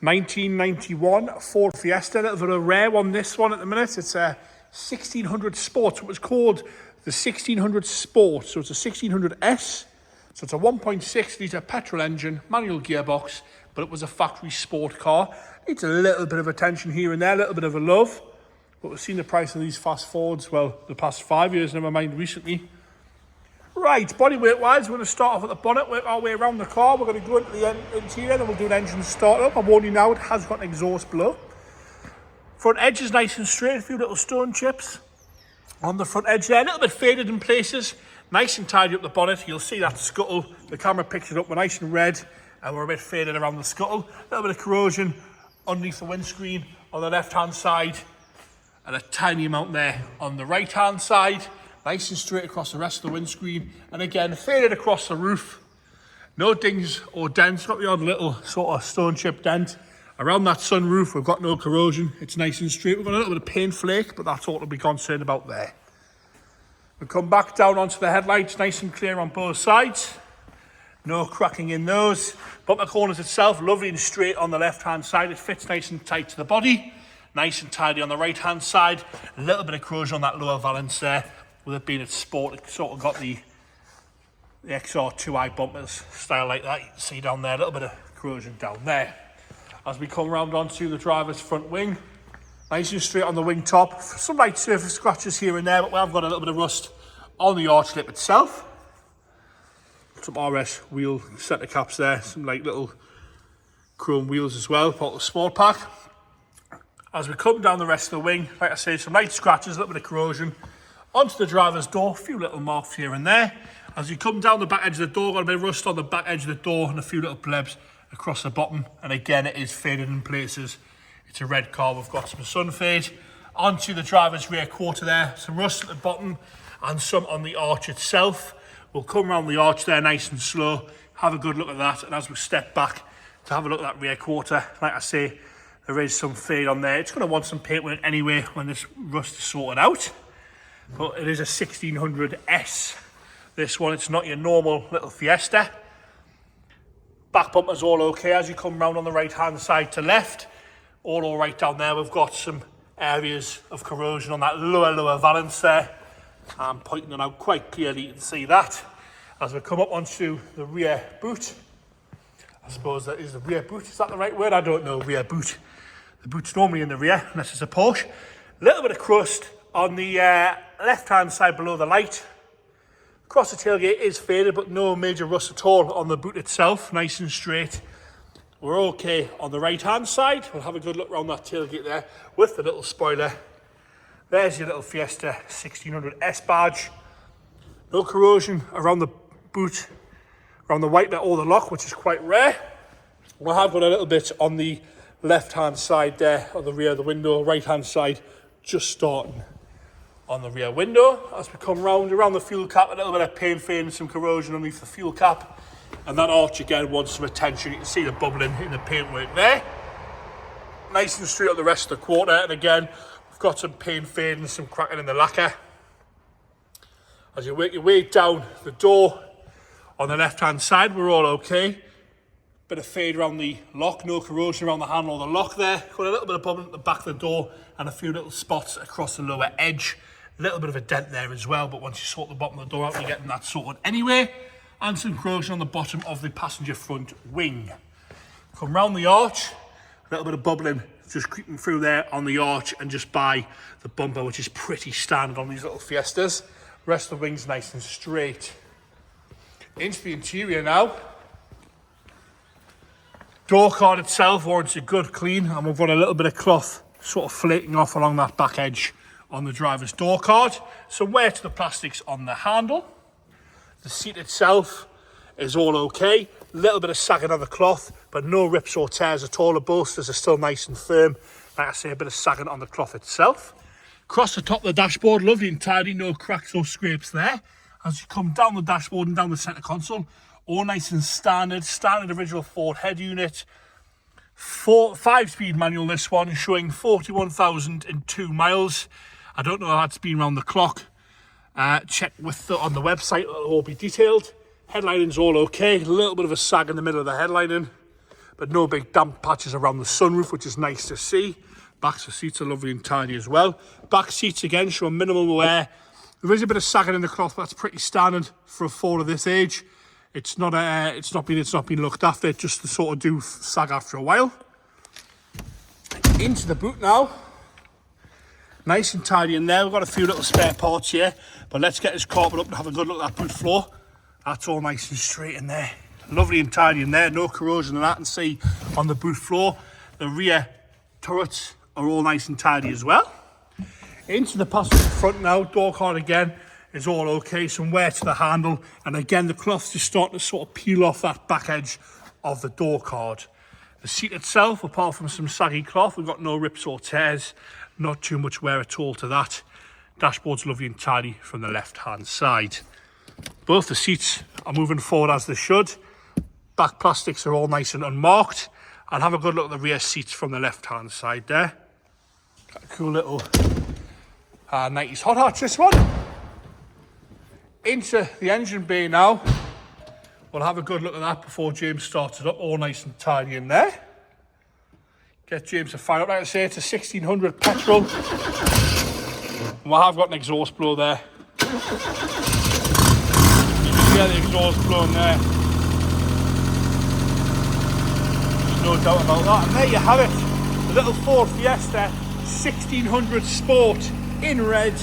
1991 Ford Fiesta, a little bit of a rare one, this one at the minute. It's a 1600 Sport. It was called the 1600 Sport, so it's a 1600S. So it's a 1.6 litre petrol engine, manual gearbox, but it was a factory sport car. Needs a little bit of attention here and there, a little bit of a love. But we've seen the price of these fast Fords, well, the past 5 years, never mind recently. Right, bodywork wise, we're going to start off at the bonnet, work our way around the car. We're going to go into the interior, then we'll do an engine start up. I warn you now, it has got an exhaust below. Front edge is nice and straight, a few little stone chips on the front edge there, a little bit faded in places. Nice and tidy up the bonnet. You'll see that scuttle, the camera picks it up, we're nice and red, and we're a bit faded around the scuttle. A little bit of corrosion underneath the windscreen on the left hand side, and a tiny amount there on the right hand side. Nice and straight across the rest of the windscreen, and again faded across the roof. No dings or dents, got the odd little sort of stone chip dent. Around that sunroof we've got no corrosion, it's nice and straight. We've got a little bit of paint flake, but that's all to be concerned about there. We come back down onto the headlights, nice and clear on both sides. No cracking in those. Bumper corners itself, lovely and straight on the left hand side. It fits nice and tight to the body. Nice and tidy on the right hand side. A little bit of corrosion on that lower valance there. With it being a sport, it sort of got the XR2i bumpers style like that. You can see down there, a little bit of corrosion down there. As we come round onto the driver's front wing, nice and straight on the wing top. Some light surface scratches here and there, but we have got a little bit of rust on the arch lip itself. Some RS wheel centre caps there, some like little chrome wheels as well, part of the sport pack. As we come down the rest of the wing, like I say, some light scratches, a little bit of corrosion. Onto the driver's door, a few little marks here and there. As you come down the back edge of the door, got a bit of rust on the back edge of the door and a few little plebs across the bottom. And again, it is faded in places. It's a red car, we've got some sun fade. Onto the driver's rear quarter there, some rust at the bottom and some on the arch itself. We'll come around the arch there nice and slow, have a good look at that. And as we step back to have a look at that rear quarter, like I say, there is some fade on there. It's going to want some paint work anyway when this rust is sorted out. But it is a 1600S. This one, it's not your normal little Fiesta. Back bumper's all okay as you come round on the right hand side to left. All right down there. We've got some areas of corrosion on that lower valance there. I'm pointing it out quite clearly, you can see that. As we come up onto the rear boot, I suppose that is the rear boot. Is that the right word? I don't know, rear boot. The boot's normally in the rear, unless it's a Porsche. A little bit of crust on the left-hand side below the light. Across the tailgate is faded, but no major rust at all on the boot itself. Nice and straight. We're okay on the right-hand side. We'll have a good look around that tailgate there with the little spoiler. There's your little Fiesta 1600S badge. No corrosion around the boot, around the wiper or the lock, which is quite rare. We have got a little bit on the left-hand side there, on the rear of the window, right-hand side, just starting on the rear window. As we come round around the fuel cap, a little bit of paint fade and some corrosion underneath the fuel cap. And that arch again wants some attention. You can see the bubbling in the paintwork there. Nice and straight on the rest of the quarter. And again, we've got some paint fade and some cracking in the lacquer. As you work your way down the door on the left-hand side, we're all okay. Bit of fade around the lock, no corrosion around the handle or the lock there. Got a little bit of bubbling at the back of the door and a few little spots across the lower edge. A little bit of a dent there as well, but once you sort the bottom of the door out, you're getting that sorted anyway. And some corrosion on the bottom of the passenger front wing. Come round the arch, a little bit of bubbling just creeping through there on the arch and just by the bumper, which is pretty standard on these little Fiestas. Rest of the wing's nice and straight. Into the interior now. Door card itself warrants a good clean, and we've got a little bit of cloth sort of flaking off along that back edge on the driver's door card. Some wear to the plastics on the handle. The seat itself is all okay. A little bit of sagging on the cloth, but no rips or tears at all. The bolsters are still nice and firm. Like I say, a bit of sagging on the cloth itself. Across the top of the dashboard, lovely and tidy, no cracks or scrapes there. As you come down the dashboard and down the centre console, all nice and standard original Ford head unit. 5-speed manual, this one, showing 41,002 miles. I don't know how that's been around the clock. Check on the website, it'll all be detailed. Headlining's all okay. A little bit of a sag in the middle of the headlining, but no big damp patches around the sunroof, which is nice to see. Backs of seats are lovely and tidy as well. Back seats again show a minimal wear. There is a bit of sagging in the cloth, but that's pretty standard for a Ford of this age. It's not been looked after. It just to sort of do sag after a while. Into the boot now. Nice and tidy in there. We've got a few little spare parts here, but let's get this carpet up and have a good look at that boot floor. That's all nice and straight in there. Lovely and tidy in there. No corrosion in that. And see on the boot floor, the rear turrets are all nice and tidy as well. Into the passenger front now. Door card again is all okay. Some wear to the handle, and again the cloth's just starting to sort of peel off that back edge of the door card. The seat itself, apart from some saggy cloth, we've got no rips or tears. Not too much wear at all to that. Dashboard's lovely and tidy from the left hand side. Both the seats are moving forward as they should. Back plastics are all nice and unmarked. And have a good look at the rear seats from the left hand side there. Got a cool little 90s hot hatch, this one. Into the engine bay now. We'll have a good look at that before James starts it up. All nice and tidy in there. Get James to fire up. Like I say, it's a 1600 petrol. And we have got an exhaust blower there. You can hear the exhaust blowing there. There's no doubt about that. And there you have it. The little Ford Fiesta 1600 Sport in red.